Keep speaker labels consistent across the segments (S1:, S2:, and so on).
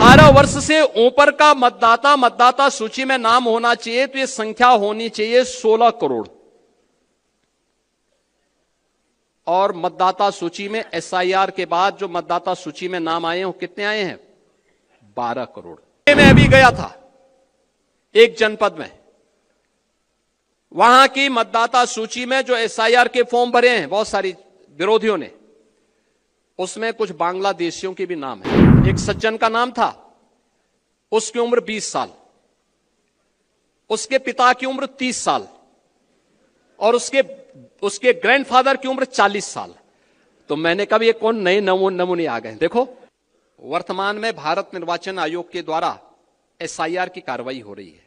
S1: 18 वर्ष से ऊपर का मतदाता सूची में नाम होना चाहिए, तो ये संख्या होनी चाहिए 16 करोड़। और मतदाता सूची में एसआईआर के बाद जो मतदाता सूची में नाम आए हैं वो कितने आए हैं? 12 करोड़। मैं अभी गया था एक जनपद में, वहां की मतदाता सूची में जो एसआईआर के फॉर्म भरे हैं बहुत सारी विरोधियों ने, उसमें कुछ बांग्लादेशियों के भी नाम है। एक सज्जन का नाम था, उसकी उम्र 20 साल, उसके पिता की उम्र 30 साल और उसके ग्रैंडफादर की उम्र 40 साल। तो मैंने कहा ये कौन नए नमूने आ गए। देखो, वर्तमान में भारत निर्वाचन आयोग के द्वारा एसआईआर की कार्रवाई हो रही है,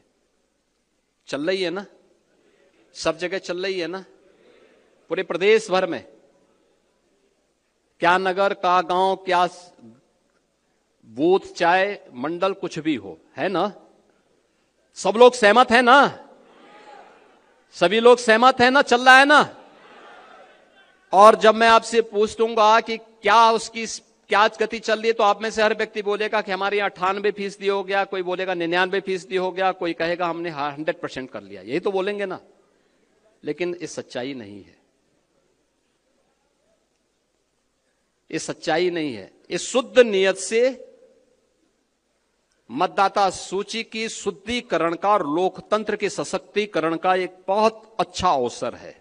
S1: चल रही है ना, सब जगह चल रही है ना, पूरे प्रदेश भर में, क्या नगर का गांव, क्या बूथ, चाहे मंडल, कुछ भी हो, है ना? सब लोग सहमत है ना? सभी लोग सहमत है ना? चल रहा है ना? और जब मैं आपसे पूछ दूंगा कि क्या उसकी क्या गति चल रही है, तो आप में से हर व्यक्ति बोलेगा कि हमारे यहां 98% हो गया, कोई बोलेगा 99% हो गया, कोई कहेगा हमने 100% कर लिया। यही तो बोलेंगे ना, लेकिन ये सच्चाई नहीं है, ये सच्चाई नहीं है। ये शुद्ध नियत से मतदाता सूची की शुद्धिकरण का और लोकतंत्र के सशक्तिकरण का एक बहुत अच्छा अवसर है।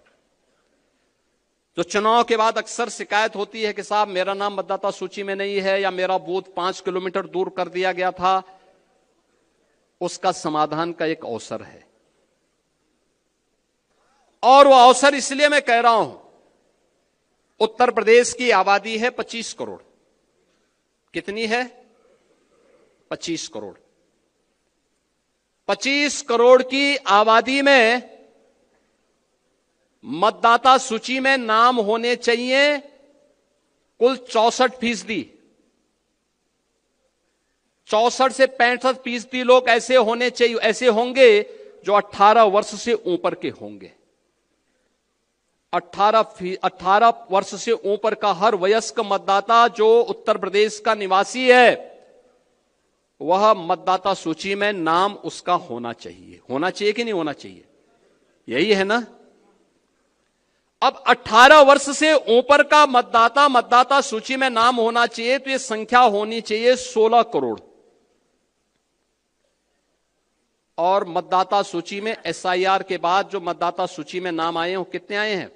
S1: जो चुनाव के बाद अक्सर शिकायत होती है कि साहब मेरा नाम मतदाता सूची में नहीं है या मेरा बूथ 5 किलोमीटर दूर कर दिया गया था, उसका समाधान का एक अवसर है। और वो अवसर इसलिए मैं कह रहा हूं, उत्तर प्रदेश की आबादी है 25 करोड़। कितनी है? 25 करोड़। 25 करोड़ की आबादी में मतदाता सूची में नाम होने चाहिए कुल 64%। 64 से 65% लोग ऐसे होने चाहिए, ऐसे होंगे जो 18 वर्ष से ऊपर के होंगे। 18 वर्ष से ऊपर का हर वयस्क मतदाता जो उत्तर प्रदेश का निवासी है, वह मतदाता सूची में नाम उसका होना चाहिए। होना चाहिए कि नहीं होना चाहिए? यही है ना? अब 18 वर्ष से ऊपर का मतदाता सूची में नाम होना चाहिए, तो यह संख्या होनी चाहिए 16 करोड़। और मतदाता सूची में एसआईआर के बाद जो मतदाता सूची में नाम आए हैं वो कितने आए हैं?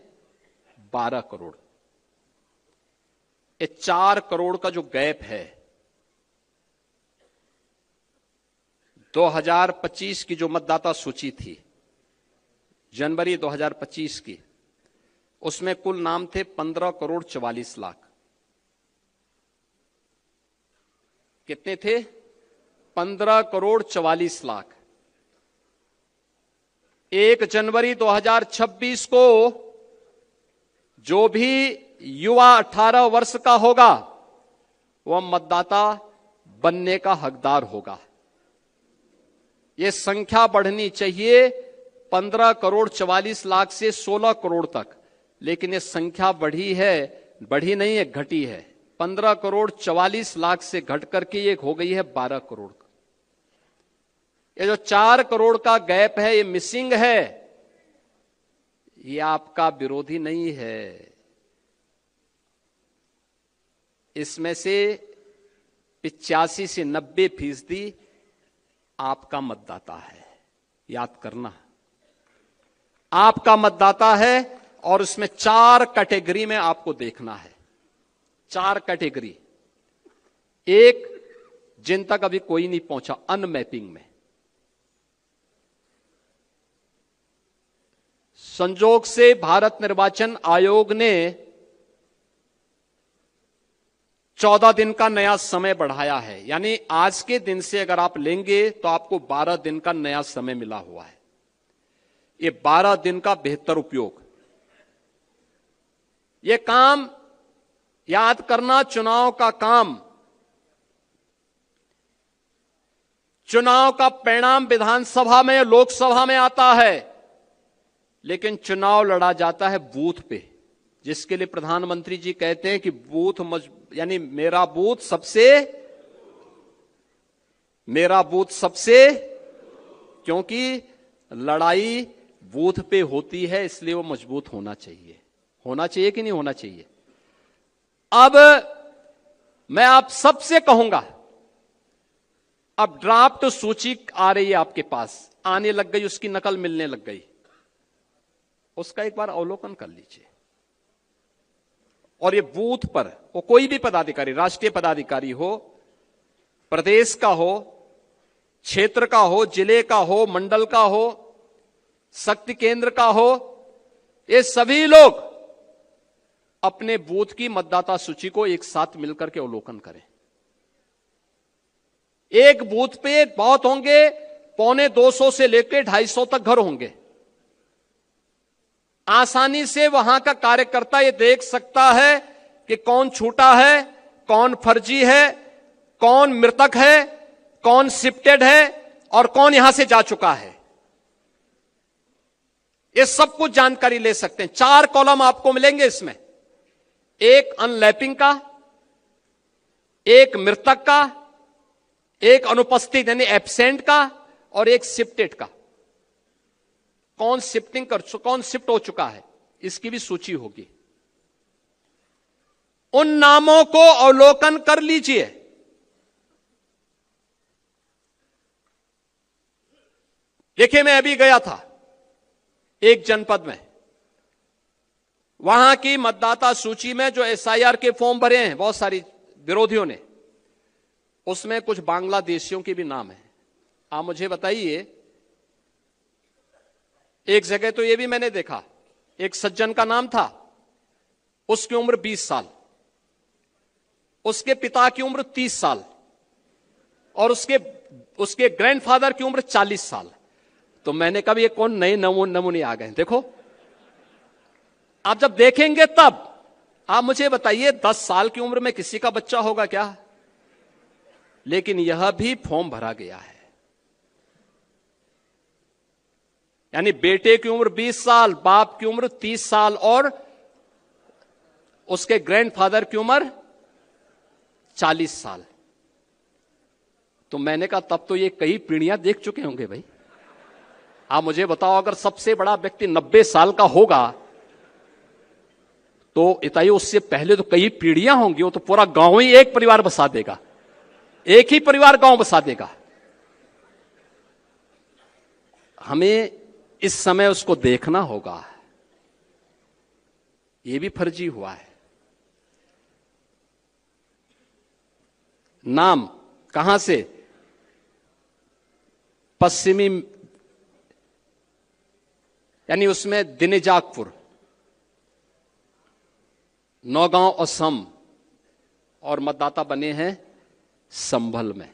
S1: 12 करोड़। ये 4 करोड़ का जो गैप है, 2025 की जो मतदाता सूची थी, जनवरी 2025 की, उसमें कुल नाम थे 15 करोड़ 44 लाख। कितने थे? 15 करोड़ 44 लाख। 1 जनवरी 2026 को जो भी युवा 18 वर्ष का होगा वह मतदाता बनने का हकदार होगा। यह संख्या बढ़नी चाहिए 15 करोड़ 44 लाख से 16 करोड़ तक, लेकिन यह संख्या बढ़ी नहीं है, घटी है। 15 करोड़ 44 लाख से घट करके ये हो गई है 12 करोड़। ये जो 4 करोड़ का गैप है, ये मिसिंग है। ये आपका विरोधी नहीं है, इसमें से 85 से 90% आपका मतदाता है। याद करना, आपका मतदाता है। और उसमें 4 कैटेगरी में आपको देखना है। 4 कैटेगरी। एक, जिन तक अभी कोई नहीं पहुंचा, अनमैपिंग में। संजोग से भारत निर्वाचन आयोग ने 14 दिन का नया समय बढ़ाया है, यानी आज के दिन से अगर आप लेंगे तो आपको 12 दिन का नया समय मिला हुआ है। ये 12 दिन का बेहतर उपयोग। ये काम याद करना, चुनाव का काम, चुनाव का परिणाम विधानसभा में, लोकसभा में आता है, लेकिन चुनाव लड़ा जाता है बूथ पे, जिसके लिए प्रधानमंत्री जी कहते हैं कि बूथ यानी मेरा बूथ सबसे मेरा बूथ सबसे, क्योंकि लड़ाई बूथ पे होती है, इसलिए वो मजबूत होना चाहिए। होना चाहिए कि नहीं होना चाहिए? अब मैं आप सबसे कहूंगा, अब ड्राफ्ट सूची आ रही है आपके पास, आने लग गई, उसकी नकल मिलने लग गई, उसका एक बार अवलोकन कर लीजिए। और ये बूथ पर वो कोई भी पदाधिकारी, राष्ट्रीय पदाधिकारी हो, प्रदेश का हो, क्षेत्र का हो, जिले का हो, मंडल का हो, शक्ति केंद्र का हो, ये सभी लोग अपने बूथ की मतदाता सूची को एक साथ मिलकर के अवलोकन करें। एक बूथ पे बहुत होंगे, 250 से लेकर 250 तक घर होंगे। आसानी से वहां का कार्यकर्ता ये देख सकता है कि कौन छूटा है, कौन फर्जी है, कौन मृतक है, कौन शिफ्टेड है और कौन यहां से जा चुका है। ये सब कुछ जानकारी ले सकते हैं। 4 कॉलम आपको मिलेंगे इसमें, एक अनलैपिंग का, एक मृतक का, एक अनुपस्थित यानी एब्सेंट का और एक शिफ्टेड का। कौन शिफ्टिंग कौन शिफ्ट हो चुका है, इसकी भी सूची होगी। उन नामों को अवलोकन कर लीजिए। देखिए, मैं अभी गया था एक जनपद में, वहां की मतदाता सूची में जो एसआईआर के फॉर्म भरे हैं बहुत सारी विरोधियों ने, उसमें कुछ बांग्लादेशियों के भी नाम है। आप मुझे बताइए, एक जगह तो यह भी मैंने देखा, एक सज्जन का नाम था, उसकी उम्र 20 साल, उसके पिता की उम्र 30 साल और उसके ग्रैंडफादर की उम्र 40 साल। तो मैंने कहा ये कौन नए नमूने आ गए। देखो, आप जब देखेंगे तब आप मुझे बताइए, 10 साल की उम्र में किसी का बच्चा होगा क्या? लेकिन यह भी फॉर्म भरा गया है। यानी बेटे की उम्र 20 साल, बाप की उम्र 30 साल और उसके ग्रैंडफादर की उम्र 40 साल। तो मैंने कहा तब तो ये कई पीढ़ियां देख चुके होंगे भाई। आप मुझे बताओ, अगर सबसे बड़ा व्यक्ति 90 साल का होगा तो इताई उससे पहले तो कई पीढ़ियां होंगी। वो तो पूरा गांव ही एक परिवार बसा देगा, एक ही परिवार गांव बसा देगा। हमें इस समय उसको देखना होगा। यह भी फर्जी हुआ है। नाम कहां से? पश्चिमी, यानी उसमें दिनेजाकपुर, नौगांव असम, और मतदाता बने हैं संभल में।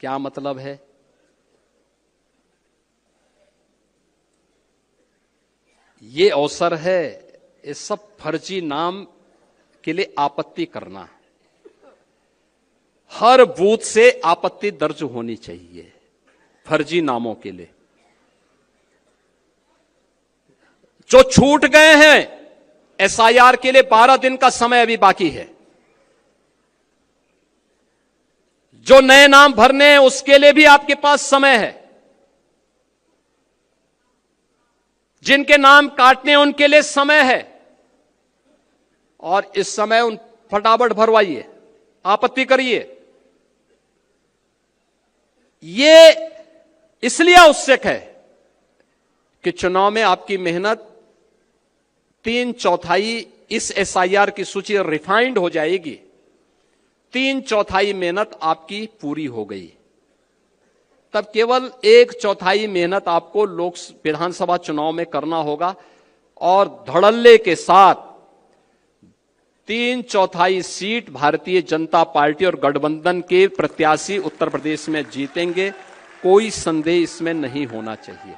S1: क्या मतलब है? ये अवसर है इस सब फर्जी नाम के लिए आपत्ति करना। हर बूथ से आपत्ति दर्ज होनी चाहिए फर्जी नामों के लिए। जो छूट गए हैं, एसआईआर के लिए 12 दिन का समय अभी बाकी है। जो नए नाम भरने हैं उसके लिए भी आपके पास समय है। जिनके नाम काटने हैं उनके लिए समय है। और इस समय उन फटाफट भरवाइए, आपत्ति करिए। ये इसलिए आवश्यक है कि चुनाव में आपकी मेहनत 3/4 इस एसआईआर की सूची रिफाइंड हो जाएगी। 3/4 मेहनत आपकी पूरी हो गई, तब केवल 1/4 मेहनत आपको विधानसभा चुनाव में करना होगा। और धड़ल्ले के साथ 3/4 सीट भारतीय जनता पार्टी और गठबंधन के प्रत्याशी उत्तर प्रदेश में जीतेंगे। कोई संदेह इसमें नहीं होना चाहिए।